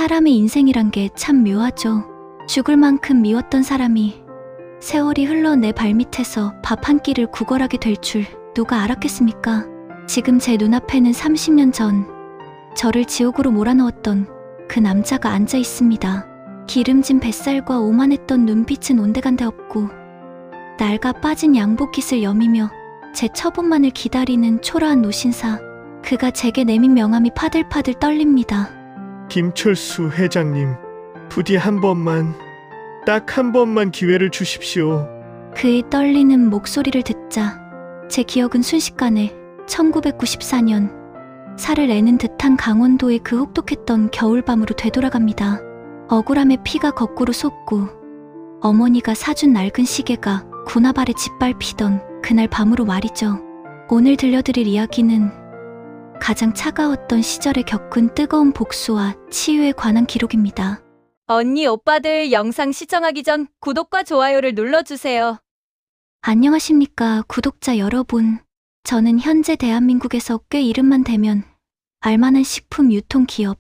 사람의 인생이란 게 참 묘하죠. 죽을 만큼 미웠던 사람이 세월이 흘러 내 발밑에서 밥 한 끼를 구걸하게 될 줄 누가 알았겠습니까? 지금 제 눈앞에는 30년 전 저를 지옥으로 몰아넣었던 그 남자가 앉아 있습니다. 기름진 뱃살과 오만했던 눈빛은 온데간데 없고 낡아 빠진 양복깃을 여미며 제 처분만을 기다리는 초라한 노신사. 그가 제게 내민 명함이 파들파들 떨립니다. 김철수 회장님, 부디 한 번만, 딱 한 번만 기회를 주십시오. 그의 떨리는 목소리를 듣자 제 기억은 순식간에 1994년 살을 내는 듯한 강원도의 그 혹독했던 겨울밤으로 되돌아갑니다. 억울함에 피가 거꾸로 솟고 어머니가 사준 낡은 시계가 군화발에 짓밟히던 그날 밤으로 말이죠. 오늘 들려드릴 이야기는 가장 차가웠던 시절에 겪은 뜨거운 복수와 치유에 관한 기록입니다. 언니, 오빠들 영상 시청하기 전 구독과 좋아요를 눌러주세요. 안녕하십니까, 구독자 여러분. 저는 현재 대한민국에서 꽤 이름만 대면 알만한 식품 유통기업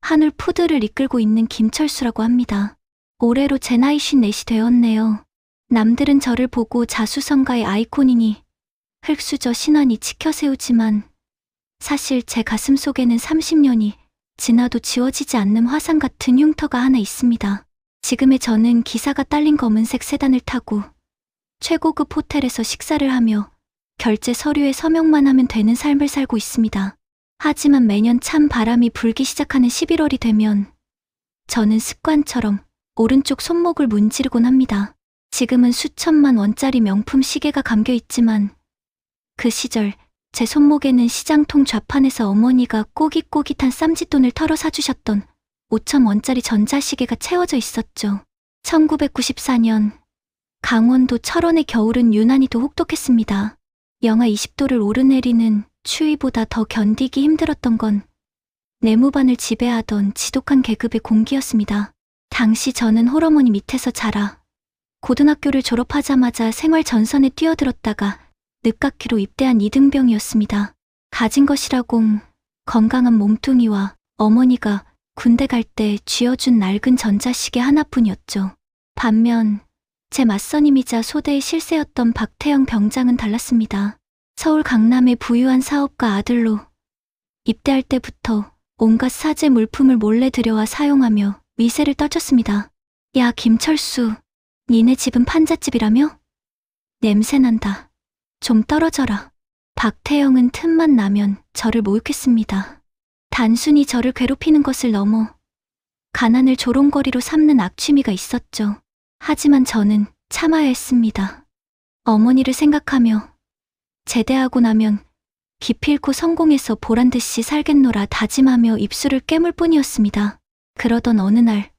한울푸드를 이끌고 있는 김철수라고 합니다. 올해로 제 나이 54이 되었네요. 남들은 저를 보고 자수성가의 아이콘이니 흙수저 신안이 치켜세우지만 사실 제 가슴 속에는 30년이 지나도 지워지지 않는 화상 같은 흉터가 하나 있습니다. 지금의 저는 기사가 딸린 검은색 세단을 타고 최고급 호텔에서 식사를 하며 결제 서류에 서명만 하면 되는 삶을 살고 있습니다. 하지만 매년 찬 바람이 불기 시작하는 11월이 되면 저는 습관처럼 오른쪽 손목을 문지르곤 합니다. 지금은 수천만 원짜리 명품 시계가 감겨 있지만 그 시절 제 손목에는 시장통 좌판에서 어머니가 꼬깃꼬깃한 쌈짓돈을 털어 사주셨던 5,000원짜리 전자시계가 채워져 있었죠. 1994년 강원도 철원의 겨울은 유난히도 혹독했습니다. 영하 20도를 오르내리는 추위보다 더 견디기 힘들었던 건 내무반을 지배하던 지독한 계급의 공기였습니다. 당시 저는 홀어머니 밑에서 자라 고등학교를 졸업하자마자 생활 전선에 뛰어들었다가 늦깎이로 입대한 이등병이었습니다. 가진 것이라곤 건강한 몸뚱이와 어머니가 군대 갈 때 쥐어준 낡은 전자시계 하나뿐이었죠. 반면 제 맞선임이자 소대의 실세였던 박태영 병장은 달랐습니다. 서울 강남의 부유한 사업가 아들로 입대할 때부터 온갖 사제 물품을 몰래 들여와 사용하며 위세를 떨쳤습니다. 야, 김철수, 니네 집은 판잣집이라며? 냄새난다. 좀 떨어져라. 박태영은 틈만 나면 저를 모욕했습니다. 단순히 저를 괴롭히는 것을 넘어 가난을 조롱거리로 삼는 악취미가 있었죠. 하지만 저는 참아야 했습니다. 어머니를 생각하며 제대하고 나면 기필코 성공해서 보란듯이 살겠노라 다짐하며 입술을 깨물 뿐이었습니다. 그러던 어느 날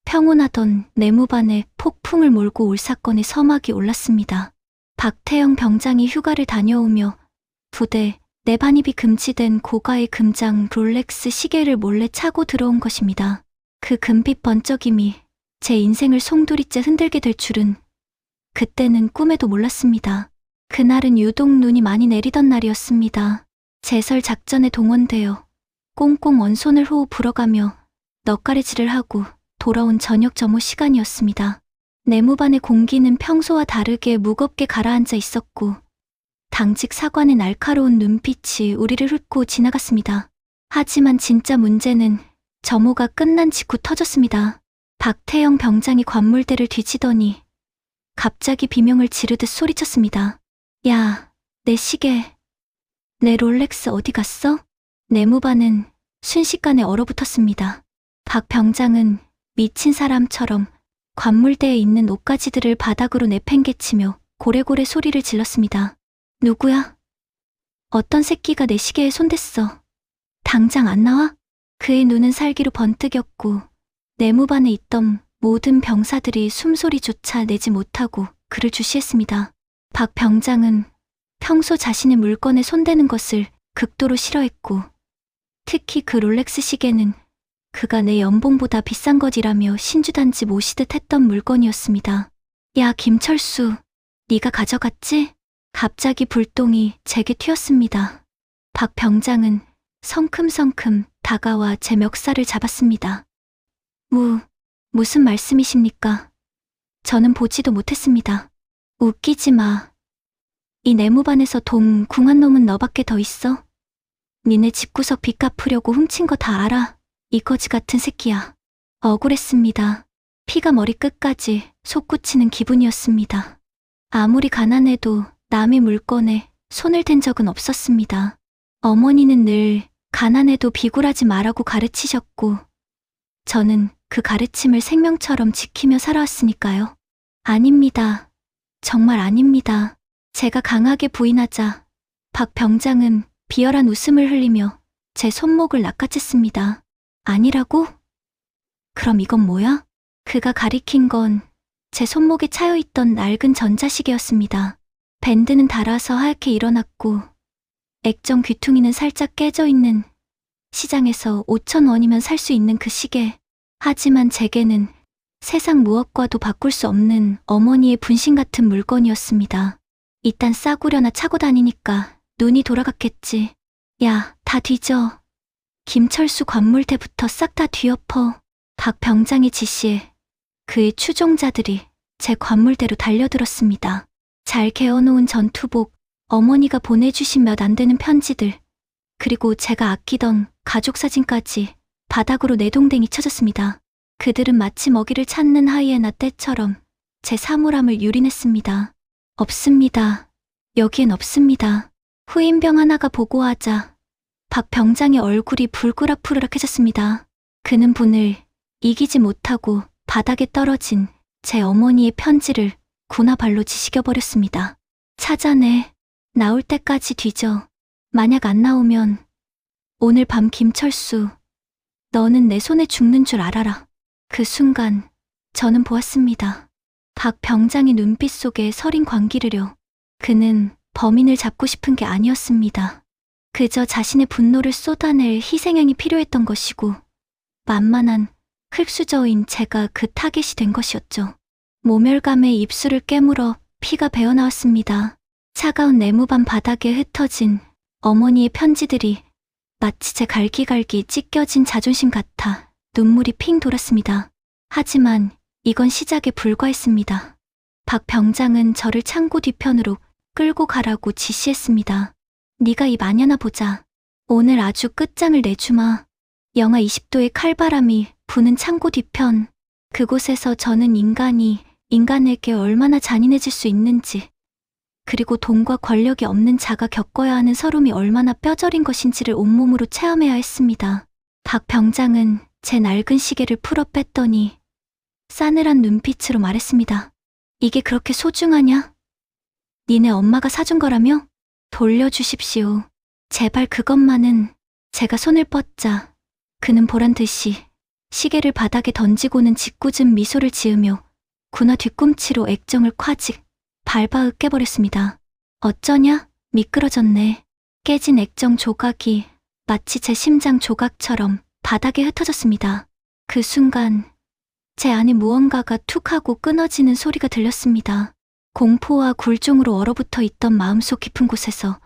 평온하던 내무반에 폭풍을 몰고 올 사건의 서막이 올랐습니다. 박태영 병장이 휴가를 다녀오며 부대 내 반입이 금지된 고가의 금장 롤렉스 시계를 몰래 차고 들어온 것입니다. 그 금빛 번쩍임이 제 인생을 송두리째 흔들게 될 줄은 그때는 꿈에도 몰랐습니다. 그날은 유독 눈이 많이 내리던 날이었습니다. 제설 작전에 동원되어 꽁꽁 언손을 호흡 불어가며 넋가래질을 하고 돌아온 저녁 점호 시간이었습니다. 내무반의 공기는 평소와 다르게 무겁게 가라앉아 있었고 당직 사관의 날카로운 눈빛이 우리를 훑고 지나갔습니다. 하지만 진짜 문제는 점호가 끝난 직후 터졌습니다. 박태영 병장이 관물대를 뒤지더니 갑자기 비명을 지르듯 소리쳤습니다. 야, 내 시계, 내 롤렉스 어디 갔어? 내무반은 순식간에 얼어붙었습니다. 박 병장은 미친 사람처럼 관물대에 있는 옷가지들을 바닥으로 내팽개치며 고래고래 소리를 질렀습니다. 누구야? 어떤 새끼가 내 시계에 손댔어? 당장 안 나와? 그의 눈은 살기로 번뜩였고 내무반에 있던 모든 병사들이 숨소리조차 내지 못하고 그를 주시했습니다. 박 병장은 평소 자신의 물건에 손대는 것을 극도로 싫어했고 특히 그 롤렉스 시계는 그가 내 연봉보다 비싼 것이라며 신주단지 모시듯 했던 물건이었습니다. 야, 김철수, 네가 가져갔지? 갑자기 불똥이 제게 튀었습니다. 박 병장은 성큼성큼 다가와 제 멱살을 잡았습니다. 무슨 말씀이십니까? 저는 보지도 못했습니다. 웃기지 마. 이 내무반에서 동 궁한 놈은 너밖에 더 있어? 니네 집구석 빚 갚으려고 훔친 거 다 알아. 이 거지 같은 새끼야. 억울했습니다. 피가 머리끝까지 솟구치는 기분이었습니다. 아무리 가난해도 남의 물건에 손을 댄 적은 없었습니다. 어머니는 늘 가난해도 비굴하지 말라고 가르치셨고, 저는 그 가르침을 생명처럼 지키며 살아왔으니까요. 아닙니다. 정말 아닙니다. 제가 강하게 부인하자 박 병장은 비열한 웃음을 흘리며 제 손목을 낚아챘습니다. 아니라고? 그럼 이건 뭐야? 그가 가리킨 건 제 손목에 차여있던 낡은 전자시계였습니다. 밴드는 닳아서 하얗게 일어났고 액정 귀퉁이는 살짝 깨져있는, 시장에서 5,000원이면 살 수 있는 그 시계. 하지만 제게는 세상 무엇과도 바꿀 수 없는 어머니의 분신 같은 물건이었습니다. 이딴 싸구려나 차고 다니니까 눈이 돌아갔겠지. 야, 다 뒤져. 김철수 관물대부터 싹 다 뒤엎어. 박 병장의 지시에 그의 추종자들이 제 관물대로 달려들었습니다. 잘 개어놓은 전투복, 어머니가 보내주신 몇 안 되는 편지들, 그리고 제가 아끼던 가족 사진까지 바닥으로 내동댕이 쳐졌습니다. 그들은 마치 먹이를 찾는 하이에나 떼처럼 제 사물함을 유린했습니다. 없습니다. 여기엔 없습니다. 후임병 하나가 보고하자 박 병장의 얼굴이 불그락푸르락해졌습니다. 그는 분을 이기지 못하고 바닥에 떨어진 제 어머니의 편지를 군화발로 지식여버렸습니다. 찾아내. 나올 때까지 뒤져. 만약 안 나오면 오늘 밤 김철수, 너는 내 손에 죽는 줄 알아라. 그 순간 저는 보았습니다. 박 병장의 눈빛 속에 서린 광기르려. 그는 범인을 잡고 싶은 게 아니었습니다. 그저 자신의 분노를 쏟아낼 희생양이 필요했던 것이고, 만만한 흙수저인 제가 그 타겟이 된 것이었죠. 모멸감에 입술을 깨물어 피가 배어나왔습니다. 차가운 내무반 바닥에 흩어진 어머니의 편지들이 마치 제 갈기갈기 찢겨진 자존심 같아 눈물이 핑 돌았습니다. 하지만 이건 시작에 불과했습니다. 박 병장은 저를 창고 뒤편으로 끌고 가라고 지시했습니다. 네가 입 아냐나 보자. 오늘 아주 끝장을 내주마. 영하 20도의 칼바람이 부는 창고 뒤편, 그곳에서 저는 인간에게 얼마나 잔인해질 수 있는지, 그리고 돈과 권력이 없는 자가 겪어야 하는 서름이 얼마나 뼈저린 것인지를 온몸으로 체험해야 했습니다. 박 병장은 제 낡은 시계를 풀어 뺐더니 싸늘한 눈빛으로 말했습니다. 이게 그렇게 소중하냐? 니네 엄마가 사준 거라며? 돌려주십시오. 제발 그것만은. 제가 손을 뻗자 그는 보란듯이 시계를 바닥에 던지고는 짓궂은 미소를 지으며 군화 뒤꿈치로 액정을 콱직 밟아 으깨버렸습니다. 어쩌냐? 미끄러졌네. 깨진 액정 조각이 마치 제 심장 조각처럼 바닥에 흩어졌습니다. 그 순간 제 안에 무언가가 툭 하고 끊어지는 소리가 들렸습니다. 공포와 굴종으로 얼어붙어 있던 마음속 깊은 곳에서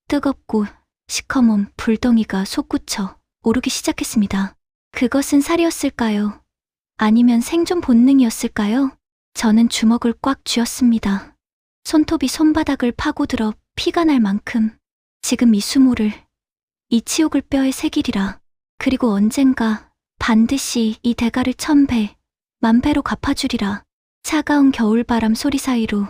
뜨겁고 시커먼 불덩이가 솟구쳐 오르기 시작했습니다. 그것은 살이었을까요? 아니면 생존 본능이었을까요? 저는 주먹을 꽉 쥐었습니다. 손톱이 손바닥을 파고들어 피가 날 만큼. 지금 이 수모를, 이 치욕을 뼈에 새기리라. 그리고 언젠가 반드시 이 대가를 1000배, 10,000배로 갚아주리라. 차가운 겨울바람 소리 사이로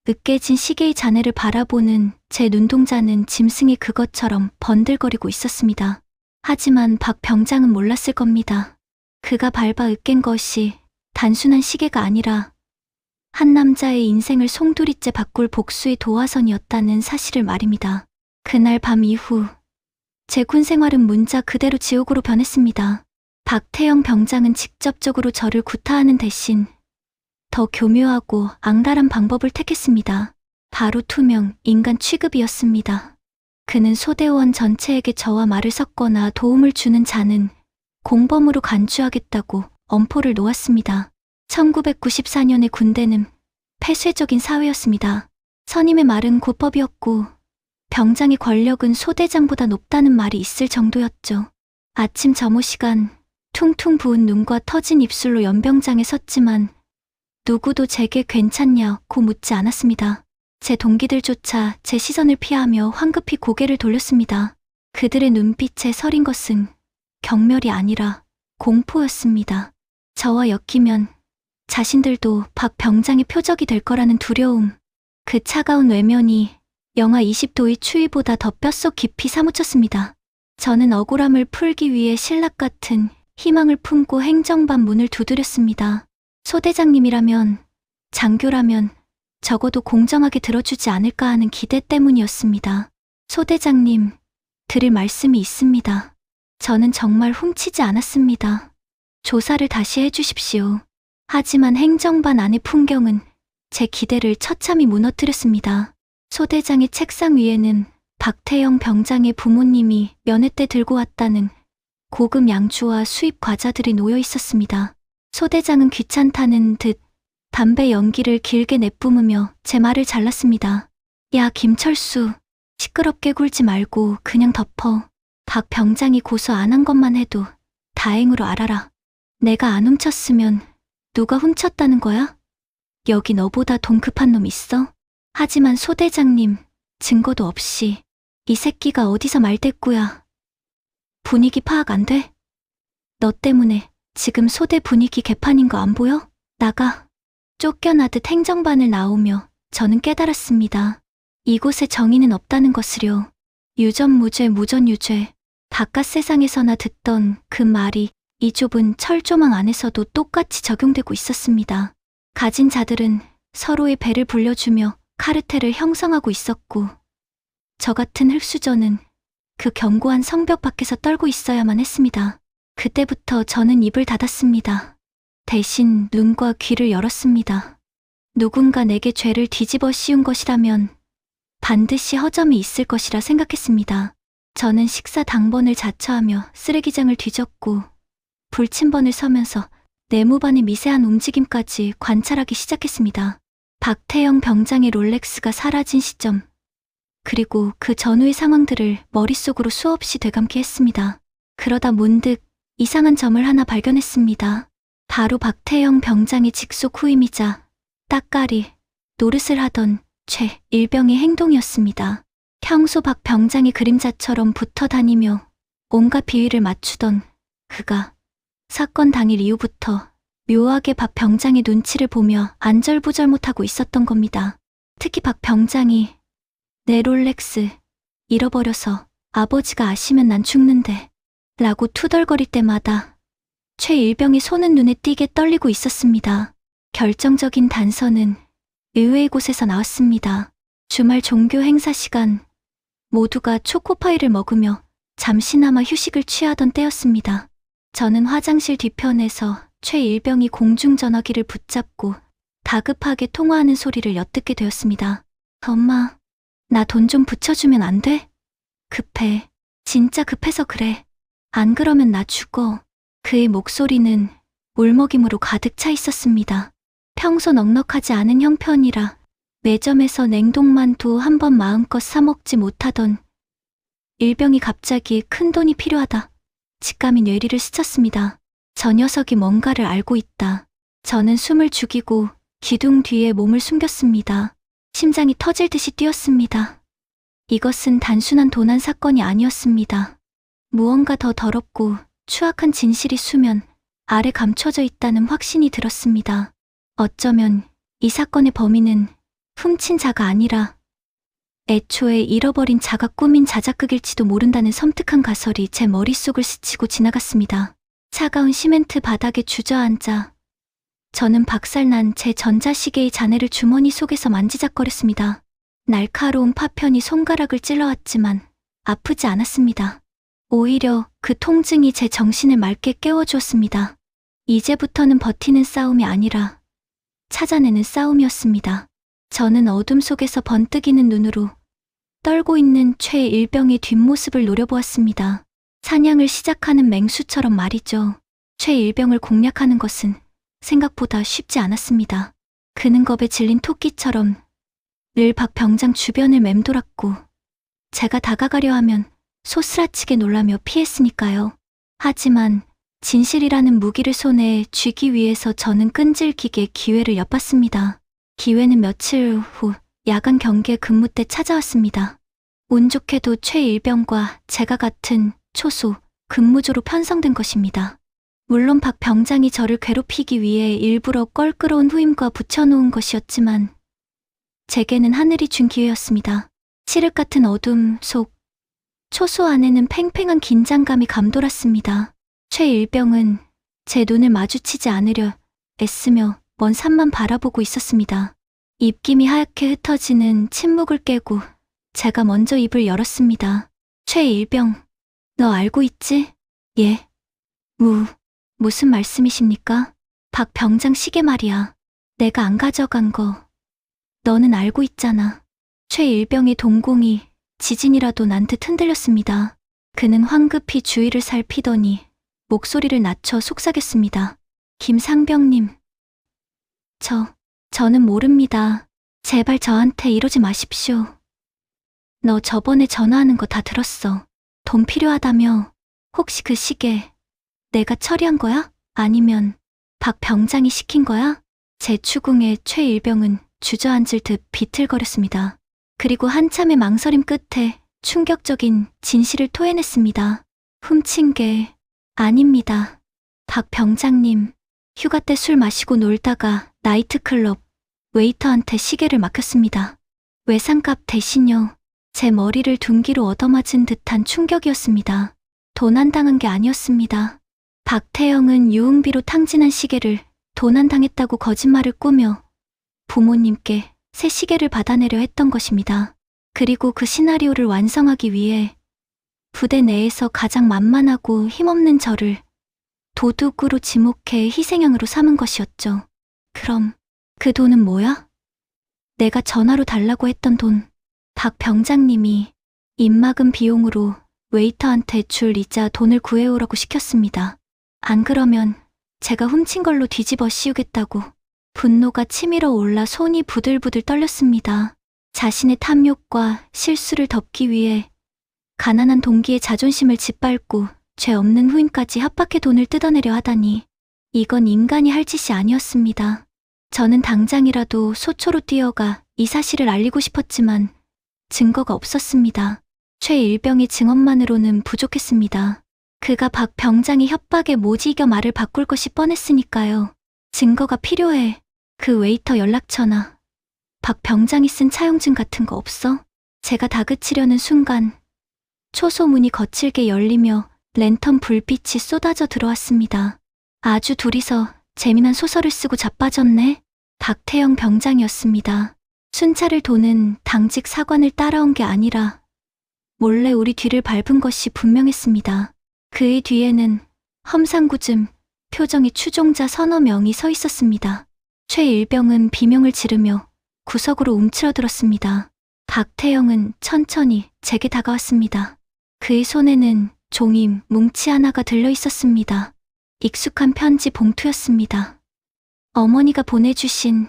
으깨진 시계의 잔해를 바라보는 제 눈동자는 짐승이 그것처럼 번들거리고 있었습니다. 하지만 박 병장은 몰랐을 겁니다. 그가 밟아 으깬 것이 단순한 시계가 아니라 한 남자의 인생을 송두리째 바꿀 복수의 도화선이었다는 사실을 말입니다. 그날 밤 이후 제 군 생활은 문자 그대로 지옥으로 변했습니다. 박태영 병장은 직접적으로 저를 구타하는 대신 더 교묘하고 앙달한 방법을 택했습니다. 바로 투명 인간 취급이었습니다. 그는 소대원 전체에게 저와 말을 섞거나 도움을 주는 자는 공범으로 간주하겠다고 엄포를 놓았습니다. 1994년의 군대는 폐쇄적인 사회였습니다. 선임의 말은 고법이었고 병장의 권력은 소대장보다 높다는 말이 있을 정도였죠. 아침 점호 시간 퉁퉁 부은 눈과 터진 입술로 연병장에 섰지만 누구도 제게 괜찮냐고 묻지 않았습니다. 제 동기들조차 제 시선을 피하며 황급히 고개를 돌렸습니다. 그들의 눈빛에 서린 것은 경멸이 아니라 공포였습니다. 저와 엮이면 자신들도 박 병장의 표적이 될 거라는 두려움. 그 차가운 외면이 영하 20도의 추위보다 더 뼛속 깊이 사무쳤습니다. 저는 억울함을 풀기 위해 신락 같은 희망을 품고 행정반 문을 두드렸습니다. 소대장님이라면, 장교라면 적어도 공정하게 들어주지 않을까 하는 기대 때문이었습니다. 소대장님, 드릴 말씀이 있습니다. 저는 정말 훔치지 않았습니다. 조사를 다시 해주십시오. 하지만 행정반 안의 풍경은 제 기대를 처참히 무너뜨렸습니다. 소대장의 책상 위에는 박태영 병장의 부모님이 면회 때 들고 왔다는 고급 양주와 수입 과자들이 놓여 있었습니다. 소대장은 귀찮다는 듯 담배 연기를 길게 내뿜으며 제 말을 잘랐습니다. 야, 김철수, 시끄럽게 굴지 말고 그냥 덮어. 박 병장이 고소 안 한 것만 해도 다행으로 알아라. 내가 안 훔쳤으면 누가 훔쳤다는 거야? 여기 너보다 돈 급한 놈 있어? 하지만 소대장님, 증거도 없이 이 새끼가 어디서 말대꾸야. 분위기 파악 안 돼? 너 때문에 지금 소대 분위기 개판인 거 안 보여? 나가. 쫓겨나듯 행정반을 나오며 저는 깨달았습니다. 이곳에 정의는 없다는 것을요. 유전무죄 무전유죄. 바깥 세상에서나 듣던 그 말이 이 좁은 철조망 안에서도 똑같이 적용되고 있었습니다. 가진 자들은 서로의 배를 불려주며 카르텔을 형성하고 있었고, 저 같은 흙수저는 그 견고한 성벽 밖에서 떨고 있어야만 했습니다. 그때부터 저는 입을 닫았습니다. 대신 눈과 귀를 열었습니다. 누군가 내게 죄를 뒤집어 씌운 것이라면 반드시 허점이 있을 것이라 생각했습니다. 저는 식사 당번을 자처하며 쓰레기장을 뒤졌고 불침번을 서면서 내무반의 미세한 움직임까지 관찰하기 시작했습니다. 박태영 병장의 롤렉스가 사라진 시점, 그리고 그 전후의 상황들을 머릿속으로 수없이 되감게 했습니다. 그러다 문득 이상한 점을 하나 발견했습니다. 바로 박태영 병장의 직속 후임이자 따까리 노릇을 하던 최 일병의 행동이었습니다. 평소 박 병장의 그림자처럼 붙어 다니며 온갖 비위를 맞추던 그가 사건 당일 이후부터 묘하게 박 병장의 눈치를 보며 안절부절 못하고 있었던 겁니다. 특히 박 병장이 내 롤렉스 잃어버려서 아버지가 아시면 난 죽는데 라고 투덜거릴 때마다 최 일병의 손은 눈에 띄게 떨리고 있었습니다. 결정적인 단서는 의외의 곳에서 나왔습니다. 주말 종교 행사 시간, 모두가 초코파이를 먹으며 잠시나마 휴식을 취하던 때였습니다. 저는 화장실 뒤편에서 최 일병이 공중전화기를 붙잡고 다급하게 통화하는 소리를 엿듣게 되었습니다. 엄마, 나 돈 좀 붙여주면 안 돼? 급해. 진짜 급해서 그래. 안 그러면 나 죽어. 그의 목소리는 울먹임으로 가득 차 있었습니다. 평소 넉넉하지 않은 형편이라 매점에서 냉동만두 한 번 마음껏 사 먹지 못하던 일병이 갑자기 큰 돈이 필요하다. 직감이 뇌리를 스쳤습니다. 저 녀석이 뭔가를 알고 있다. 저는 숨을 죽이고 기둥 뒤에 몸을 숨겼습니다. 심장이 터질 듯이 뛰었습니다. 이것은 단순한 도난 사건이 아니었습니다. 무언가 더 더럽고 추악한 진실이 수면 아래 감춰져 있다는 확신이 들었습니다. 어쩌면 이 사건의 범인은 훔친 자가 아니라 애초에 잃어버린 자가 꾸민 자작극일지도 모른다는 섬뜩한 가설이 제 머릿속을 스치고 지나갔습니다. 차가운 시멘트 바닥에 주저앉아 저는 박살난 제 전자시계의 잔해를 주머니 속에서 만지작거렸습니다. 날카로운 파편이 손가락을 찔러왔지만 아프지 않았습니다. 오히려 그 통증이 제 정신을 맑게 깨워주었습니다. 이제부터는 버티는 싸움이 아니라 찾아내는 싸움이었습니다. 저는 어둠 속에서 번뜩이는 눈으로 떨고 있는 최 일병의 뒷모습을 노려보았습니다. 사냥을 시작하는 맹수처럼 말이죠. 최 일병을 공략하는 것은 생각보다 쉽지 않았습니다. 그는 겁에 질린 토끼처럼 늘 박 병장 주변을 맴돌았고 제가 다가가려 하면 소스라치게 놀라며 피했으니까요. 하지만 진실이라는 무기를 손에 쥐기 위해서 저는 끈질기게 기회를 엿봤습니다. 기회는 며칠 후 야간 경계 근무 때 찾아왔습니다. 운 좋게도 최일병과 제가 같은 초소 근무조로 편성된 것입니다. 물론 박 병장이 저를 괴롭히기 위해 일부러 껄끄러운 후임과 붙여놓은 것이었지만 제게는 하늘이 준 기회였습니다. 칠흑 같은 어둠 속 초소 안에는 팽팽한 긴장감이 감돌았습니다. 최일병은 제 눈을 마주치지 않으려 애쓰며 먼 산만 바라보고 있었습니다. 입김이 하얗게 흩어지는 침묵을 깨고 제가 먼저 입을 열었습니다. 최일병, 너 알고 있지? 예. 무슨 말씀이십니까? 박 병장 시계 말이야. 내가 안 가져간 거 너는 알고 있잖아. 최일병의 동공이 지진이라도 난 듯 흔들렸습니다. 그는 황급히 주위를 살피더니 목소리를 낮춰 속삭였습니다. 김상병님. 저는 모릅니다. 제발 저한테 이러지 마십시오. 너 저번에 전화하는 거 다 들었어. 돈 필요하다며. 혹시 그 시계 내가 처리한 거야? 아니면 박 병장이 시킨 거야? 제 추궁에 최일병은 주저앉을 듯 비틀거렸습니다. 그리고 한참의 망설임 끝에 충격적인 진실을 토해냈습니다. 훔친 게 아닙니다. 박 병장님, 휴가 때 술 마시고 놀다가 나이트클럽 웨이터한테 시계를 맡겼습니다. 외상값 대신요. 제 머리를 둔기로 얻어맞은 듯한 충격이었습니다. 도난당한 게 아니었습니다. 박태영은 유흥비로 탕진한 시계를 도난당했다고 거짓말을 꾸며 부모님께 새 시계를 받아내려 했던 것입니다. 그리고 그 시나리오를 완성하기 위해 부대 내에서 가장 만만하고 힘없는 저를 도둑으로 지목해 희생양으로 삼은 것이었죠. 그럼 그 돈은 뭐야? 내가 전화로 달라고 했던 돈. 박 병장님이 입막음 비용으로 웨이터한테 줄 이자 돈을 구해오라고 시켰습니다. 안 그러면 제가 훔친 걸로 뒤집어 씌우겠다고. 분노가 치밀어 올라 손이 부들부들 떨렸습니다. 자신의 탐욕과 실수를 덮기 위해 가난한 동기의 자존심을 짓밟고 죄 없는 후임까지 협박해 돈을 뜯어내려 하다니 이건 인간이 할 짓이 아니었습니다. 저는 당장이라도 소초로 뛰어가 이 사실을 알리고 싶었지만 증거가 없었습니다. 최일병의 증언만으로는 부족했습니다. 그가 박 병장의 협박에 못 이겨 말을 바꿀 것이 뻔했으니까요. 증거가 필요해. 그 웨이터 연락처나 박 병장이 쓴 차용증 같은 거 없어? 제가 다그치려는 순간 초소문이 거칠게 열리며 랜턴 불빛이 쏟아져 들어왔습니다. 아주 둘이서 재미난 소설을 쓰고 자빠졌네. 박태영 병장이었습니다. 순찰을 도는 당직 사관을 따라온 게 아니라 몰래 우리 뒤를 밟은 것이 분명했습니다. 그의 뒤에는 험상궂은 표정의 추종자 서너 명이 서 있었습니다. 최일병은 비명을 지르며 구석으로 움츠러들었습니다. 박태영은 천천히 제게 다가왔습니다. 그의 손에는 종이 뭉치 하나가 들려 있었습니다. 익숙한 편지 봉투였습니다. 어머니가 보내주신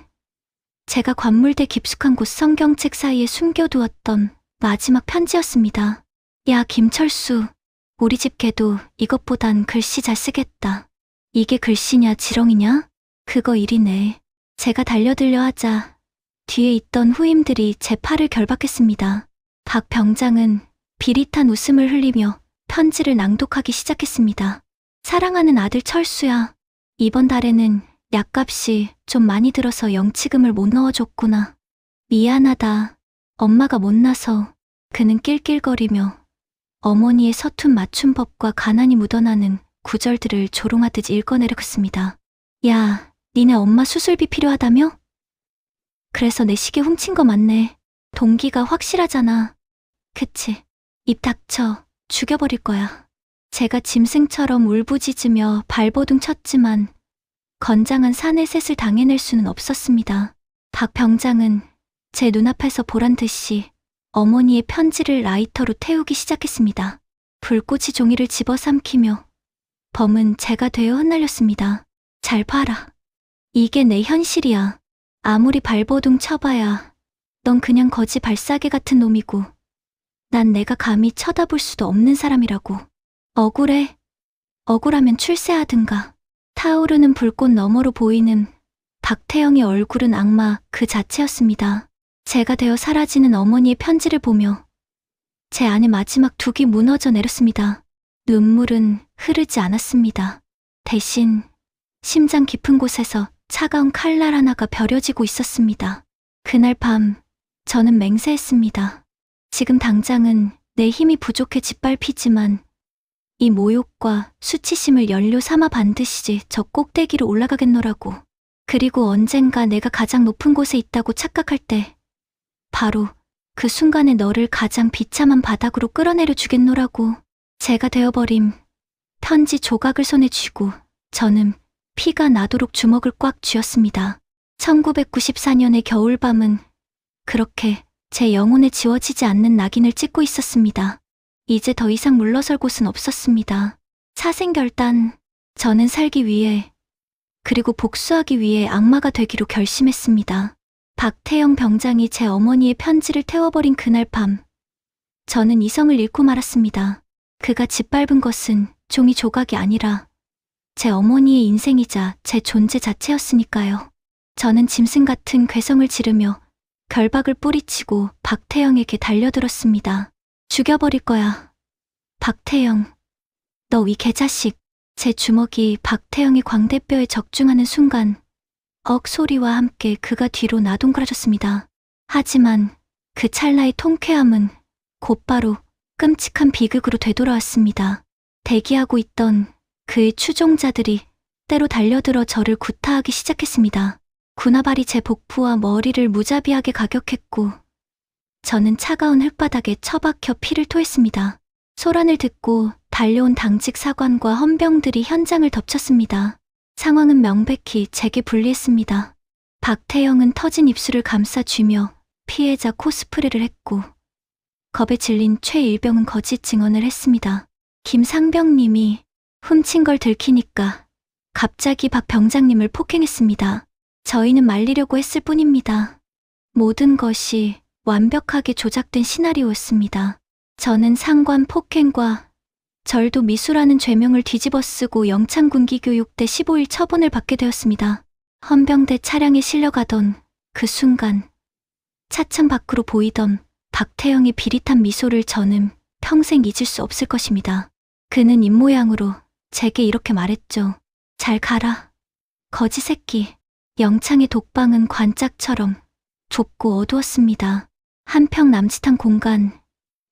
제가 관물대 깊숙한 곳 성경책 사이에 숨겨두었던 마지막 편지였습니다. 야, 김철수. 우리 집 개도 이것보단 글씨 잘 쓰겠다. 이게 글씨냐 지렁이냐? 그거 일이네. 제가 달려들려 하자 뒤에 있던 후임들이 제 팔을 결박했습니다. 박 병장은 비릿한 웃음을 흘리며 편지를 낭독하기 시작했습니다. 사랑하는 아들 철수야. 이번 달에는 약값이 좀 많이 들어서 영치금을 못 넣어줬구나. 미안하다. 엄마가 못나서. 그는 낄낄거리며 어머니의 서툰 맞춤법과 가난이 묻어나는 구절들을 조롱하듯 읽어내렸습니다. 야, 니네 엄마 수술비 필요하다며? 그래서 내 시계 훔친 거 맞네. 동기가 확실하잖아. 그치? 입 닥쳐. 죽여버릴 거야. 제가 짐승처럼 울부짖으며 발버둥 쳤지만 건장한 사내셋을 당해낼 수는 없었습니다. 박 병장은 제 눈앞에서 보란듯이 어머니의 편지를 라이터로 태우기 시작했습니다. 불꽃이 종이를 집어삼키며 범은 제가 되어 흩날렸습니다. 잘 봐라. 이게 내 현실이야. 아무리 발버둥 쳐봐야 넌 그냥 거지 발싸개 같은 놈이고 난 내가 감히 쳐다볼 수도 없는 사람이라고. 억울해. 억울하면 출세하든가. 타오르는 불꽃 너머로 보이는 박태영의 얼굴은 악마 그 자체였습니다. 제가 되어 사라지는 어머니의 편지를 보며 제 안에 마지막 둑이 무너져 내렸습니다. 눈물은 흐르지 않았습니다. 대신 심장 깊은 곳에서 차가운 칼날 하나가 벼려지고 있었습니다. 그날 밤 저는 맹세했습니다. 지금 당장은 내 힘이 부족해 짓밟히지만 이 모욕과 수치심을 연료 삼아 반드시 저 꼭대기로 올라가겠노라고. 그리고 언젠가 내가 가장 높은 곳에 있다고 착각할 때 바로 그 순간에 너를 가장 비참한 바닥으로 끌어내려 주겠노라고. 제가 되어버림 편지 조각을 손에 쥐고 저는 피가 나도록 주먹을 꽉 쥐었습니다. 1994년의 겨울밤은 그렇게 제 영혼에 지워지지 않는 낙인을 찍고 있었습니다. 이제 더 이상 물러설 곳은 없었습니다. 사생결단, 저는 살기 위해 그리고 복수하기 위해 악마가 되기로 결심했습니다. 박태영 병장이 제 어머니의 편지를 태워버린 그날 밤, 저는 이성을 잃고 말았습니다. 그가 짓밟은 것은 종이 조각이 아니라 제 어머니의 인생이자 제 존재 자체였으니까요. 저는 짐승 같은 괴성을 지르며 결박을 뿌리치고 박태영에게 달려들었습니다. 죽여버릴 거야. 박태영, 너 이 개자식. 제 주먹이 박태영의 광대뼈에 적중하는 순간 억 소리와 함께 그가 뒤로 나동그라졌습니다. 하지만 그 찰나의 통쾌함은 곧바로 끔찍한 비극으로 되돌아왔습니다. 대기하고 있던 그의 추종자들이 때로 달려들어 저를 구타하기 시작했습니다. 군화발이 제 복부와 머리를 무자비하게 가격했고 저는 차가운 흙바닥에 처박혀 피를 토했습니다. 소란을 듣고 달려온 당직 사관과 헌병들이 현장을 덮쳤습니다. 상황은 명백히 제게 불리했습니다. 박태영은 터진 입술을 감싸 쥐며 피해자 코스프레를 했고 겁에 질린 최일병은 거짓 증언을 했습니다. 김상병님이 훔친 걸 들키니까 갑자기 박 병장님을 폭행했습니다. 저희는 말리려고 했을 뿐입니다. 모든 것이 완벽하게 조작된 시나리오였습니다. 저는 상관 폭행과 절도 미수라는 죄명을 뒤집어쓰고 영창군기교육대 15일 처분을 받게 되었습니다. 헌병대 차량에 실려가던 그 순간 차창 밖으로 보이던 박태영의 비릿한 미소를 저는 평생 잊을 수 없을 것입니다. 그는 입모양으로 제게 이렇게 말했죠. 잘 가라. 거지 새끼. 영창의 독방은 관짝처럼 좁고 어두웠습니다. 한평 남짓한 공간,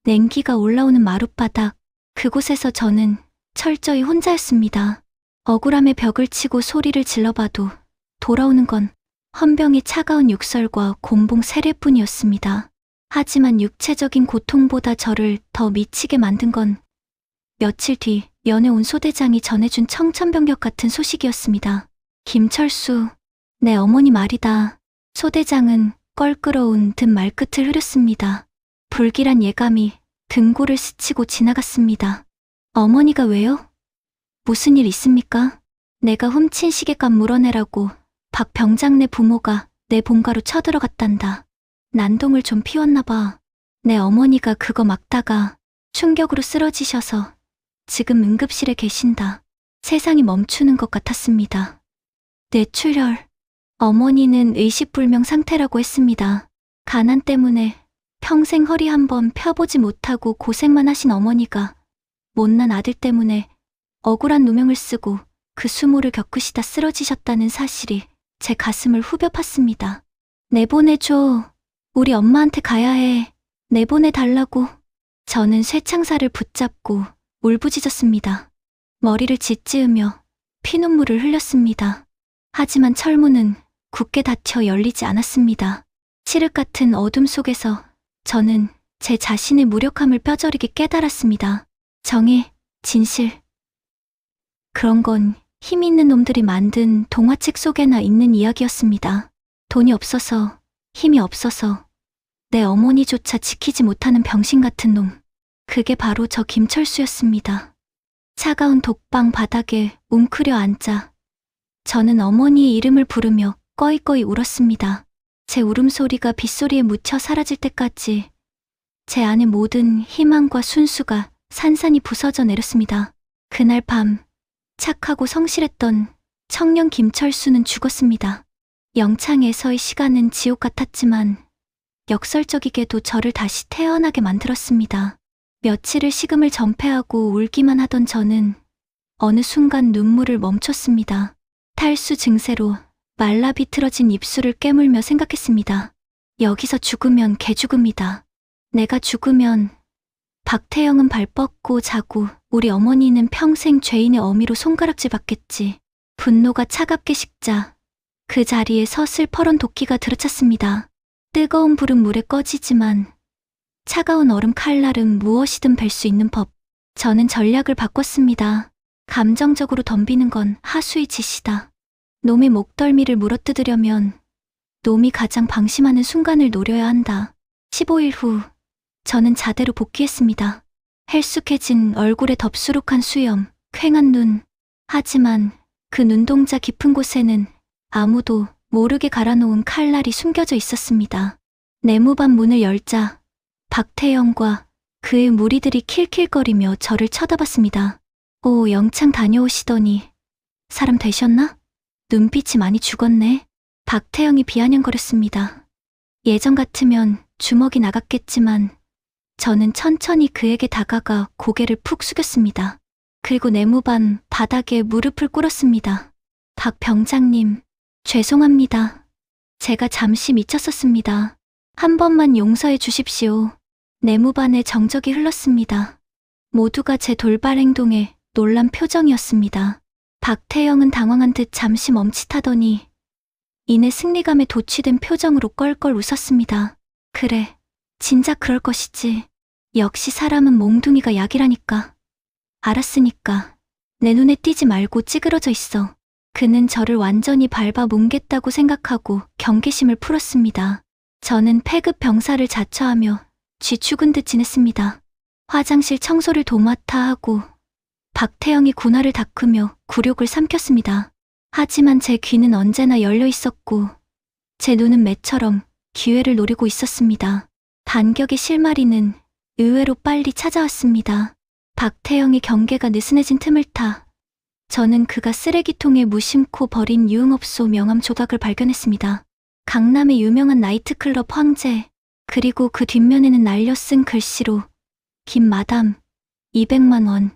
냉기가 올라오는 마룻바닥, 그곳에서 저는 철저히 혼자였습니다. 억울함의 벽을 치고 소리를 질러봐도 돌아오는 건 헌병의 차가운 욕설과 곤봉 세례뿐이었습니다. 하지만 육체적인 고통보다 저를 더 미치게 만든 건 며칠 뒤 면회 온 소대장이 전해준 청천벽력 같은 소식이었습니다. 김철수, 내 어머니 말이다. 소대장은 껄끄러운 듯 말끝을 흐렸습니다. 불길한 예감이 등골을 스치고 지나갔습니다. 어머니가 왜요? 무슨 일 있습니까? 내가 훔친 시계값 물어내라고 박 병장네 부모가 내 본가로 쳐들어갔단다. 난동을 좀 피웠나 봐. 내 어머니가 그거 막다가 충격으로 쓰러지셔서 지금 응급실에 계신다. 세상이 멈추는 것 같았습니다. 뇌출혈. 어머니는 의식불명 상태라고 했습니다. 가난 때문에 평생 허리 한번 펴보지 못하고 고생만 하신 어머니가 못난 아들 때문에 억울한 누명을 쓰고 그 수모를 겪으시다 쓰러지셨다는 사실이 제 가슴을 후벼 팠습니다. 내보내줘. 우리 엄마한테 가야 해. 내보내달라고. 저는 쇠창살을 붙잡고 울부짖었습니다. 머리를 짓지으며 피눈물을 흘렸습니다. 하지만 철문은 굳게 닫혀 열리지 않았습니다. 칠흑 같은 어둠 속에서 저는 제 자신의 무력함을 뼈저리게 깨달았습니다. 정의, 진실. 그런 건 힘 있는 놈들이 만든 동화책 속에나 있는 이야기였습니다. 돈이 없어서, 힘이 없어서 내 어머니조차 지키지 못하는 병신 같은 놈. 그게 바로 저 김철수였습니다. 차가운 독방 바닥에 웅크려 앉아 저는 어머니의 이름을 부르며 꺼이꺼이 울었습니다. 제 울음소리가 빗소리에 묻혀 사라질 때까지 제 안의 모든 희망과 순수가 산산이 부서져 내렸습니다. 그날 밤 착하고 성실했던 청년 김철수는 죽었습니다. 영창에서의 시간은 지옥 같았지만 역설적이게도 저를 다시 태어나게 만들었습니다. 며칠을 식음을 전폐하고 울기만 하던 저는 어느 순간 눈물을 멈췄습니다. 탈수 증세로 말라 비틀어진 입술을 깨물며 생각했습니다. 여기서 죽으면 개죽음이다. 내가 죽으면 박태영은 발 뻗고 자고 우리 어머니는 평생 죄인의 어미로 손가락질 받겠지. 분노가 차갑게 식자 그 자리에 서슬퍼런 도끼가 들어찼습니다. 뜨거운 불은 물에 꺼지지만 차가운 얼음 칼날은 무엇이든 벨 수 있는 법. 저는 전략을 바꿨습니다. 감정적으로 덤비는 건 하수의 짓이다. 놈의 목덜미를 물어뜯으려면 놈이 가장 방심하는 순간을 노려야 한다. 15일 후 저는 자대로 복귀했습니다. 헬쑥해진 얼굴에 덥수룩한 수염, 퀭한 눈. 하지만 그 눈동자 깊은 곳에는 아무도 모르게 갈아놓은 칼날이 숨겨져 있었습니다. 내무반 문을 열자 박태영과 그의 무리들이 킬킬거리며 저를 쳐다봤습니다. 오, 영창 다녀오시더니 사람 되셨나? 눈빛이 많이 죽었네. 박태영이 비아냥거렸습니다. 예전 같으면 주먹이 나갔겠지만 저는 천천히 그에게 다가가 고개를 푹 숙였습니다. 그리고 내무반 바닥에 무릎을 꿇었습니다. 박 병장님, 죄송합니다. 제가 잠시 미쳤었습니다. 한 번만 용서해 주십시오. 내무반의 정적이 흘렀습니다. 모두가 제 돌발 행동에 놀란 표정이었습니다. 박태영은 당황한 듯 잠시 멈칫하더니 이내 승리감에 도취된 표정으로 껄껄 웃었습니다. 그래, 진작 그럴 것이지. 역시 사람은 몽둥이가 약이라니까. 알았으니까 내 눈에 띄지 말고 찌그러져 있어. 그는 저를 완전히 밟아 뭉갰다고 생각하고 경계심을 풀었습니다. 저는 패급 병사를 자처하며 쥐 죽은 듯 지냈습니다. 화장실 청소를 도맡아 하고 박태영이 군화를 닦으며 굴욕을 삼켰습니다. 하지만 제 귀는 언제나 열려 있었고 제 눈은 매처럼 기회를 노리고 있었습니다. 반격의 실마리는 의외로 빨리 찾아왔습니다. 박태영의 경계가 느슨해진 틈을 타 저는 그가 쓰레기통에 무심코 버린 유흥업소 명함 조각을 발견했습니다. 강남의 유명한 나이트클럽 황제, 그리고 그 뒷면에는 날려쓴 글씨로 김마담 200만 원,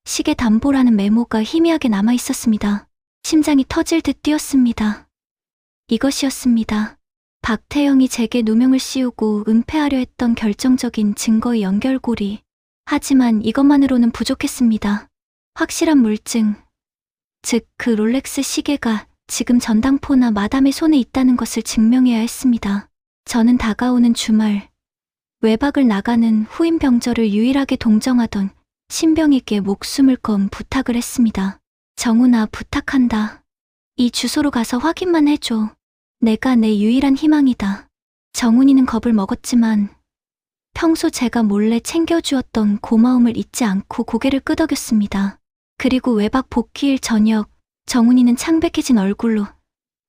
시계 담보라는 메모가 희미하게 남아 있었습니다. 심장이 터질 듯 뛰었습니다. 이것이었습니다. 박태영이 제게 누명을 씌우고 은폐하려 했던 결정적인 증거의 연결고리. 하지만 이것만으로는 부족했습니다. 확실한 물증, 즉 그 롤렉스 시계가 지금 전당포나 마담의 손에 있다는 것을 증명해야 했습니다. 저는 다가오는 주말, 외박을 나가는 후임 병저를 유일하게 동정하던 신병에게 목숨을 건 부탁을 했습니다. 정훈아, 부탁한다. 이 주소로 가서 확인만 해줘. 내가 내 유일한 희망이다. 정훈이는 겁을 먹었지만 평소 제가 몰래 챙겨주었던 고마움을 잊지 않고 고개를 끄덕였습니다. 그리고 외박 복귀일 저녁, 정훈이는 창백해진 얼굴로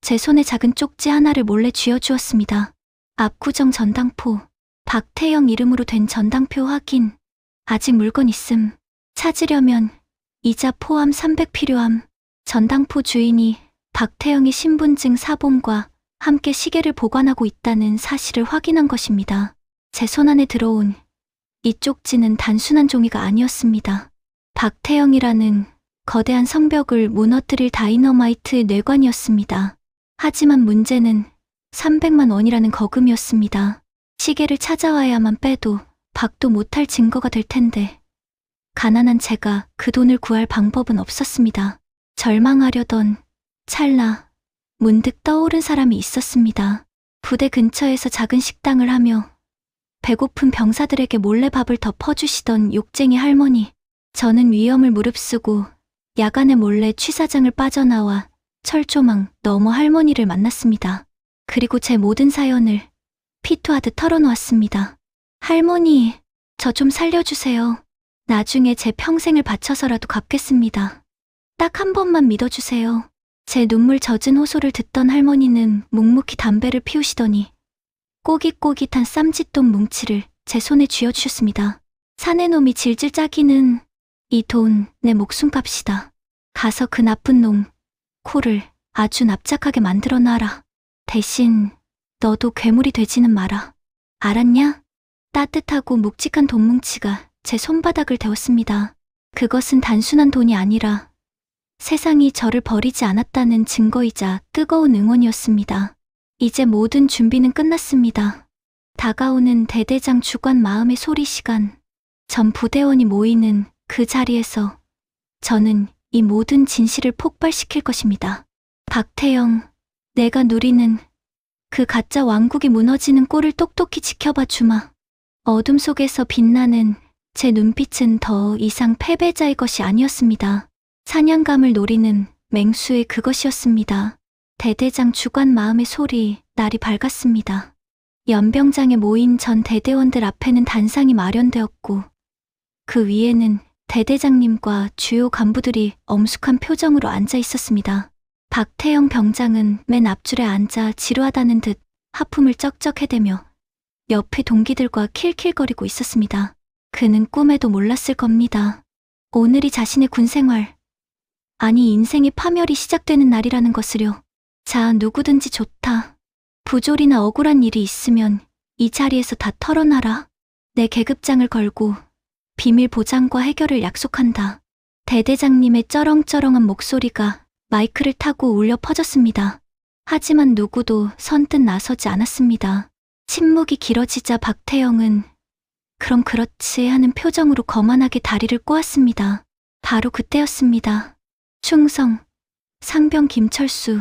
제 손에 작은 쪽지 하나를 몰래 쥐어주었습니다. 압구정 전당포, 박태영 이름으로 된 전당표 확인. 아직 물건 있음. 찾으려면 이자 포함 300 필요함. 전당포 주인이 박태영의 신분증 사본과 함께 시계를 보관하고 있다는 사실을 확인한 것입니다. 제 손안에 들어온 이 쪽지는 단순한 종이가 아니었습니다. 박태영이라는 거대한 성벽을 무너뜨릴 다이너마이트의 뇌관이었습니다. 하지만 문제는 300만 원이라는 거금이었습니다. 시계를 찾아와야만 빼도 박도 못할 증거가 될 텐데 가난한 제가 그 돈을 구할 방법은 없었습니다. 절망하려던 찰나 문득 떠오른 사람이 있었습니다. 부대 근처에서 작은 식당을 하며 배고픈 병사들에게 몰래 밥을 더 퍼주시던 욕쟁이 할머니. 저는 위험을 무릅쓰고 야간에 몰래 취사장을 빠져나와 철조망 너머 할머니를 만났습니다. 그리고 제 모든 사연을 피토하듯 털어놓았습니다. 할머니, 저 좀 살려주세요. 나중에 제 평생을 바쳐서라도 갚겠습니다. 딱 한 번만 믿어주세요. 제 눈물 젖은 호소를 듣던 할머니는 묵묵히 담배를 피우시더니 꼬깃꼬깃한 쌈짓돈 뭉치를 제 손에 쥐어주셨습니다. 사내놈이 질질 짜기는 이 돈 내 목숨값이다. 가서 그 나쁜 놈, 코를 아주 납작하게 만들어 놔라. 대신 너도 괴물이 되지는 마라. 알았냐? 따뜻하고 묵직한 돈뭉치가 제 손바닥을 데웠습니다. 그것은 단순한 돈이 아니라 세상이 저를 버리지 않았다는 증거이자 뜨거운 응원이었습니다. 이제 모든 준비는 끝났습니다. 다가오는 대대장 주관 마음의 소리 시간. 전 부대원이 모이는 그 자리에서 저는 이 모든 진실을 폭발시킬 것입니다. 박태영, 내가 누리는 그 가짜 왕국이 무너지는 꼴을 똑똑히 지켜봐 주마. 어둠 속에서 빛나는 제 눈빛은 더 이상 패배자의 것이 아니었습니다. 사냥감을 노리는 맹수의 그것이었습니다. 대대장 주관 마음의 소리, 날이 밝았습니다. 연병장에 모인 전 대대원들 앞에는 단상이 마련되었고 그 위에는 대대장님과 주요 간부들이 엄숙한 표정으로 앉아 있었습니다. 박태영 병장은 맨 앞줄에 앉아 지루하다는 듯 하품을 쩍쩍 해대며 옆에 동기들과 킬킬거리고 있었습니다. 그는 꿈에도 몰랐을 겁니다. 오늘이 자신의 군생활, 아니 인생의 파멸이 시작되는 날이라는 것을요. 자, 누구든지 좋다. 부조리나 억울한 일이 있으면 이 자리에서 다 털어놔라. 내 계급장을 걸고 비밀 보장과 해결을 약속한다. 대대장님의 쩌렁쩌렁한 목소리가 마이크를 타고 울려 퍼졌습니다. 하지만 누구도 선뜻 나서지 않았습니다. 침묵이 길어지자 박태영은 그럼 그렇지 하는 표정으로 거만하게 다리를 꼬았습니다. 바로 그때였습니다. 충성, 상병 김철수,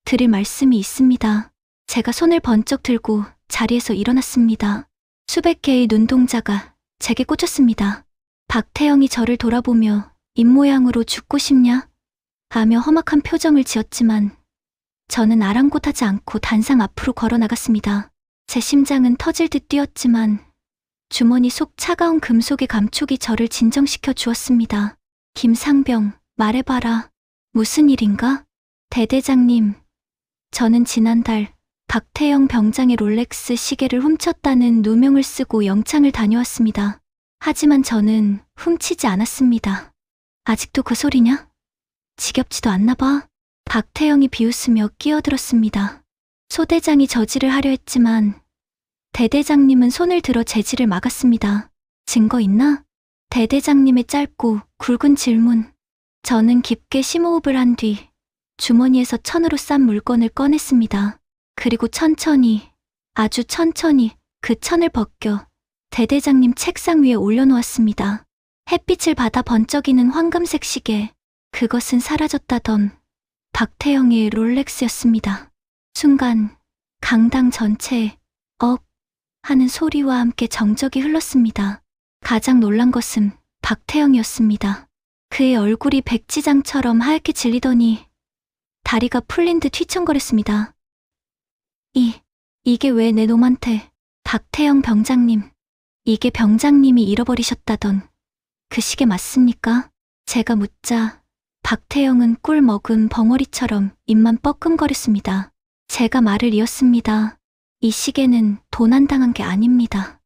드릴 말씀이 있습니다. 제가 손을 번쩍 들고 자리에서 일어났습니다. 수백 개의 눈동자가 제게 꽂혔습니다. 박태영이 저를 돌아보며 입모양으로 죽고 싶냐? 하며 험악한 표정을 지었지만 저는 아랑곳하지 않고 단상 앞으로 걸어 나갔습니다. 제 심장은 터질 듯 뛰었지만 주머니 속 차가운 금속의 감촉이 저를 진정시켜 주었습니다. 김상병, 말해봐라. 무슨 일인가? 대대장님, 저는 지난달 박태영 병장의 롤렉스 시계를 훔쳤다는 누명을 쓰고 영창을 다녀왔습니다. 하지만 저는 훔치지 않았습니다. 아직도 그 소리냐? 지겹지도 않나 봐. 박태영이 비웃으며 끼어들었습니다. 소대장이 저지를 하려 했지만 대대장님은 손을 들어 제지를 막았습니다. 증거 있나? 대대장님의 짧고 굵은 질문. 저는 깊게 심호흡을 한 뒤 주머니에서 천으로 싼 물건을 꺼냈습니다. 그리고 천천히, 아주 천천히 그 천을 벗겨 대대장님 책상 위에 올려놓았습니다. 햇빛을 받아 번쩍이는 황금색 시계. 그것은 사라졌다던 박태영의 롤렉스였습니다. 순간 강당 전체에 억 하는 소리와 함께 정적이 흘렀습니다. 가장 놀란 것은 박태영이었습니다. 그의 얼굴이 백지장처럼 하얗게 질리더니 다리가 풀린 듯 휘청거렸습니다. 이게 왜 내 놈한테? 박태영 병장님, 이게 병장님이 잃어버리셨다던 그 시계 맞습니까? 제가 묻자 박태영은 꿀 먹은 벙어리처럼 입만 뻐끔거렸습니다. 제가 말을 이었습니다. 이 시계는 도난당한 게 아닙니다.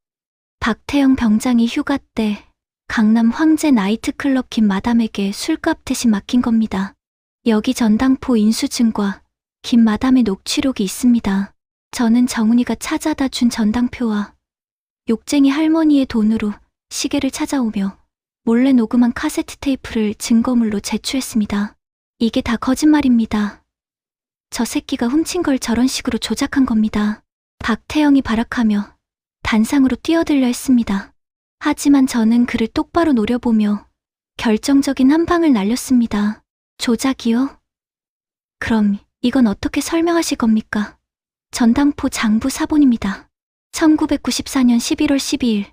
박태영 병장이 휴가 때 강남 황제 나이트클럽 김마담에게 술값 대신 맡긴 겁니다. 여기 전당포 인수증과 김마담의 녹취록이 있습니다. 저는 정훈이가 찾아다 준 전당표와 욕쟁이 할머니의 돈으로 시계를 찾아오며 몰래 녹음한 카세트 테이프를 증거물로 제출했습니다. 이게 다 거짓말입니다. 저 새끼가 훔친 걸 저런 식으로 조작한 겁니다. 박태영이 발악하며 단상으로 뛰어들려 했습니다. 하지만 저는 그를 똑바로 노려보며 결정적인 한 방을 날렸습니다. 조작이요? 그럼 이건 어떻게 설명하실 겁니까? 전당포 장부 사본입니다. 1994년 11월 12일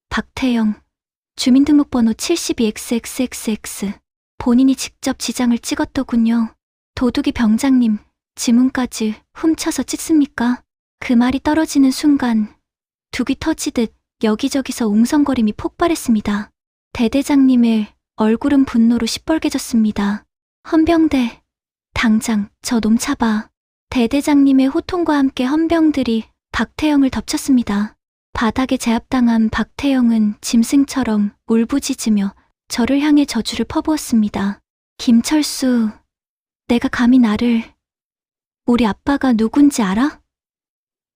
박태영 주민등록번호 72XXXX 본인이 직접 지장을 찍었더군요. 도둑이 병장님 지문까지 훔쳐서 찍습니까? 그 말이 떨어지는 순간 둑이 터지듯 여기저기서 웅성거림이 폭발했습니다. 대대장님의 얼굴은 분노로 시뻘개졌습니다. 헌병대, 당장 저 놈 잡아. 대대장님의 호통과 함께 헌병들이 박태영을 덮쳤습니다. 바닥에 제압당한 박태영은 짐승처럼 울부짖으며 저를 향해 저주를 퍼부었습니다. 김철수, 내가 감히 나를, 우리 아빠가 누군지 알아?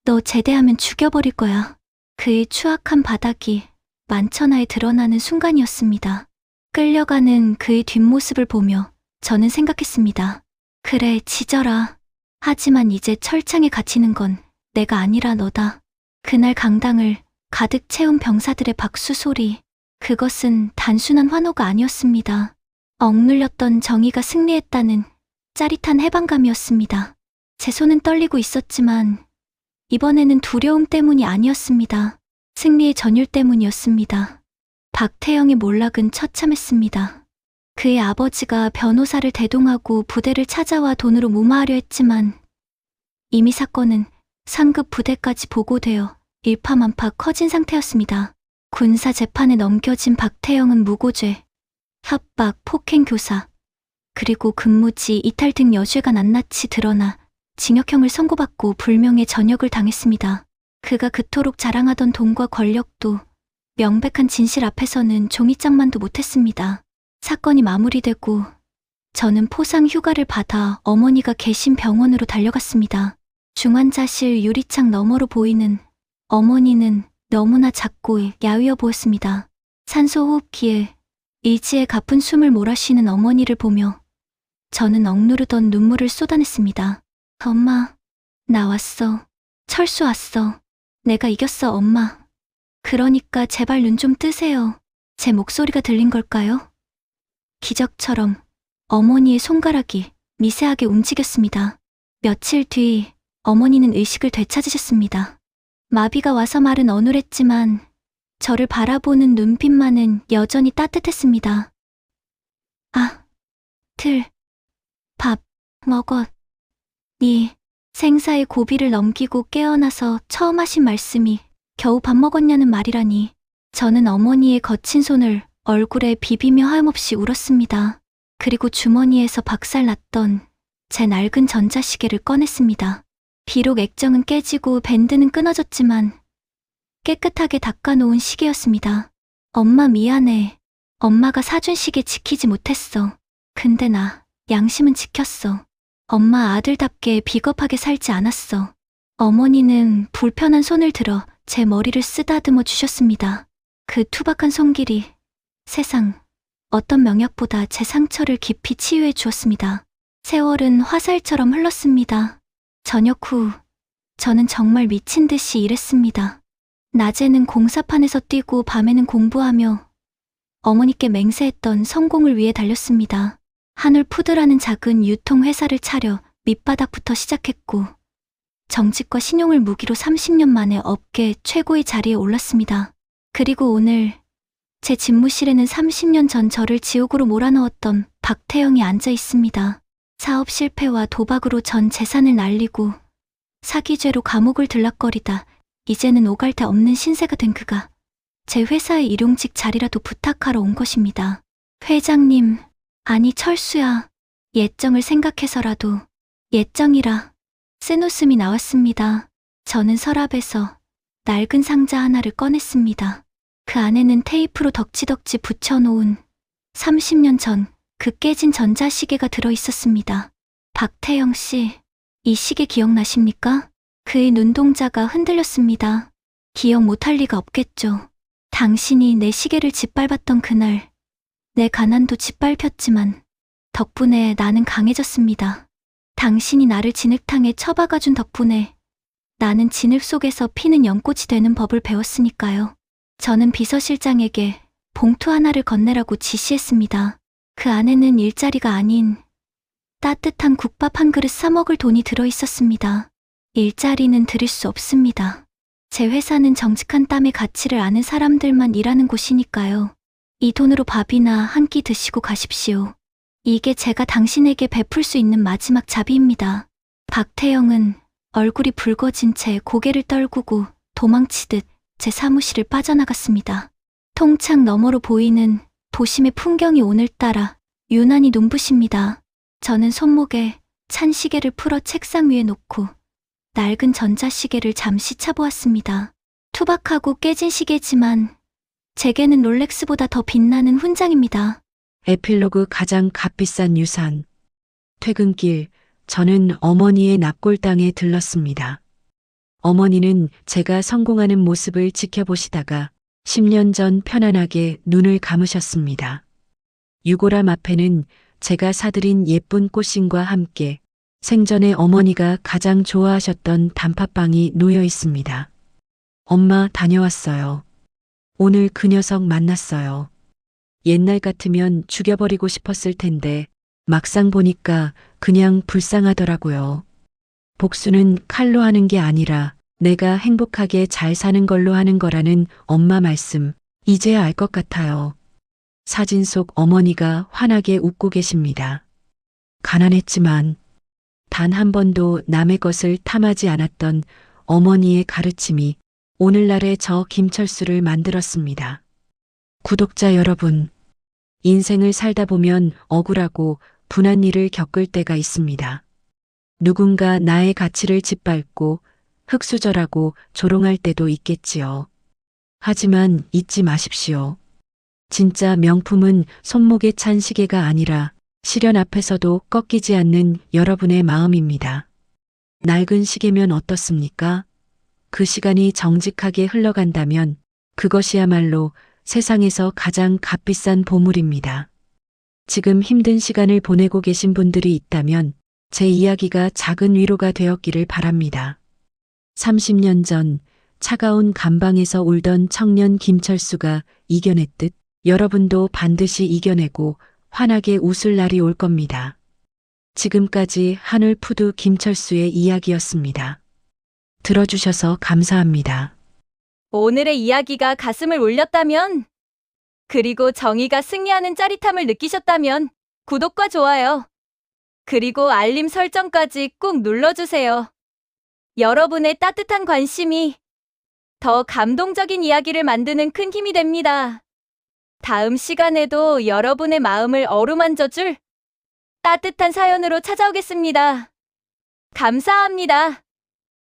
너 제대하면 죽여버릴 거야. 그의 추악한 바닥이 만천하에 드러나는 순간이었습니다. 끌려가는 그의 뒷모습을 보며 저는 생각했습니다. 그래, 지져라. 하지만 이제 철창에 갇히는 건 내가 아니라 너다. 그날 강당을 가득 채운 병사들의 박수 소리. 그것은 단순한 환호가 아니었습니다. 억눌렸던 정의가 승리했다는 짜릿한 해방감이었습니다. 제 손은 떨리고 있었지만 이번에는 두려움 때문이 아니었습니다. 승리의 전율 때문이었습니다. 박태영의 몰락은 처참했습니다. 그의 아버지가 변호사를 대동하고 부대를 찾아와 돈으로 무마하려 했지만 이미 사건은 상급 부대까지 보고되어 일파만파 커진 상태였습니다. 군사 재판에 넘겨진 박태영은 무고죄, 협박, 폭행 교사, 그리고 근무지 이탈 등 여죄가 낱낱이 드러나 징역형을 선고받고 불명예 전역을 당했습니다. 그가 그토록 자랑하던 돈과 권력도 명백한 진실 앞에서는 종이장만도 못했습니다. 사건이 마무리되고 저는 포상 휴가를 받아 어머니가 계신 병원으로 달려갔습니다. 중환자실 유리창 너머로 보이는 어머니는 너무나 작고 야위어 보였습니다. 산소 호흡기에 의지에 가쁜 숨을 몰아쉬는 어머니를 보며 저는 억누르던 눈물을 쏟아냈습니다. 엄마, 나 왔어. 철수 왔어. 내가 이겼어, 엄마. 그러니까 제발 눈 좀 뜨세요. 제 목소리가 들린 걸까요? 기적처럼 어머니의 손가락이 미세하게 움직였습니다. 며칠 뒤 어머니는 의식을 되찾으셨습니다. 마비가 와서 말은 어눌했지만 저를 바라보는 눈빛만은 여전히 따뜻했습니다. 아, 밥 먹었. 니 생사의 고비를 넘기고 깨어나서 처음 하신 말씀이 겨우 밥 먹었냐는 말이라니. 저는 어머니의 거친 손을 얼굴에 비비며 하염없이 울었습니다. 그리고 주머니에서 박살났던 제 낡은 전자시계를 꺼냈습니다. 비록 액정은 깨지고 밴드는 끊어졌지만 깨끗하게 닦아놓은 시계였습니다. 엄마 미안해. 엄마가 사준 시계 지키지 못했어. 근데 나 양심은 지켰어. 엄마 아들답게 비겁하게 살지 않았어. 어머니는 불편한 손을 들어 제 머리를 쓰다듬어 주셨습니다. 그 투박한 손길이 세상 어떤 명약보다 제 상처를 깊이 치유해 주었습니다. 세월은 화살처럼 흘렀습니다. 저녁 후 저는 정말 미친 듯이 일했습니다. 낮에는 공사판에서 뛰고 밤에는 공부하며 어머니께 맹세했던 성공을 위해 달렸습니다. 한울 푸드라는 작은 유통회사를 차려 밑바닥부터 시작했고 정직과 신용을 무기로 30년 만에 업계 최고의 자리에 올랐습니다. 그리고 오늘 제 집무실에는 30년 전 저를 지옥으로 몰아넣었던 박태영이 앉아 있습니다. 사업 실패와 도박으로 전 재산을 날리고 사기죄로 감옥을 들락거리다 이제는 오갈 데 없는 신세가 된 그가 제 회사의 일용직 자리라도 부탁하러 온 것입니다. 회장님, 아니 철수야. 예정을 생각해서라도 예정이라 쓴 웃음이 나왔습니다. 저는 서랍에서 낡은 상자 하나를 꺼냈습니다. 그 안에는 테이프로 덕지덕지 붙여놓은 30년 전 그 깨진 전자시계가 들어있었습니다. 박태영 씨, 이 시계 기억나십니까? 그의 눈동자가 흔들렸습니다. 기억 못할 리가 없겠죠. 당신이 내 시계를 짓밟았던 그날, 내 가난도 짓밟혔지만 덕분에 나는 강해졌습니다. 당신이 나를 진흙탕에 처박아준 덕분에 나는 진흙 속에서 피는 연꽃이 되는 법을 배웠으니까요. 저는 비서실장에게 봉투 하나를 건네라고 지시했습니다. 그 안에는 일자리가 아닌 따뜻한 국밥 한 그릇 사 먹을 돈이 들어있었습니다. 일자리는 드릴 수 없습니다. 제 회사는 정직한 땀의 가치를 아는 사람들만 일하는 곳이니까요. 이 돈으로 밥이나 한 끼 드시고 가십시오. 이게 제가 당신에게 베풀 수 있는 마지막 자비입니다. 박태영은 얼굴이 붉어진 채 고개를 떨구고 도망치듯 제 사무실을 빠져나갔습니다. 통창 너머로 보이는 도심의 풍경이 오늘따라 유난히 눈부십니다. 저는 손목에 찬 시계를 풀어 책상 위에 놓고 낡은 전자시계를 잠시 차보았습니다. 투박하고 깨진 시계지만 제게는 롤렉스보다 더 빛나는 훈장입니다. 에필로그 가장 값비싼 유산. 퇴근길, 저는 어머니의 납골당에 들렀습니다. 어머니는 제가 성공하는 모습을 지켜보시다가 10년 전 편안하게 눈을 감으셨습니다. 유골함 앞에는 제가 사들인 예쁜 꽃신과 함께 생전에 어머니가 가장 좋아하셨던 단팥빵이 놓여 있습니다. 엄마 다녀왔어요. 오늘 그 녀석 만났어요. 옛날 같으면 죽여버리고 싶었을 텐데 막상 보니까 그냥 불쌍하더라고요. 복수는 칼로 하는 게 아니라 내가 행복하게 잘 사는 걸로 하는 거라는 엄마 말씀, 이제야 알 것 같아요. 사진 속 어머니가 환하게 웃고 계십니다. 가난했지만 단 한 번도 남의 것을 탐하지 않았던 어머니의 가르침이 오늘날의 저 김철수를 만들었습니다. 구독자 여러분, 인생을 살다 보면 억울하고 분한 일을 겪을 때가 있습니다. 누군가 나의 가치를 짓밟고 흑수저라고 조롱할 때도 있겠지요. 하지만 잊지 마십시오. 진짜 명품은 손목에 찬 시계가 아니라 시련 앞에서도 꺾이지 않는 여러분의 마음입니다. 낡은 시계면 어떻습니까? 그 시간이 정직하게 흘러간다면 그것이야말로 세상에서 가장 값비싼 보물입니다. 지금 힘든 시간을 보내고 계신 분들이 있다면 제 이야기가 작은 위로가 되었기를 바랍니다. 30년 전 차가운 감방에서 울던 청년 김철수가 이겨냈듯 여러분도 반드시 이겨내고 환하게 웃을 날이 올 겁니다. 지금까지 하늘푸드 김철수의 이야기였습니다. 들어주셔서 감사합니다. 오늘의 이야기가 가슴을 울렸다면, 그리고 정의가 승리하는 짜릿함을 느끼셨다면 구독과 좋아요, 그리고 알림 설정까지 꾹 눌러주세요. 여러분의 따뜻한 관심이 더 감동적인 이야기를 만드는 큰 힘이 됩니다. 다음 시간에도 여러분의 마음을 어루만져줄 따뜻한 사연으로 찾아오겠습니다. 감사합니다.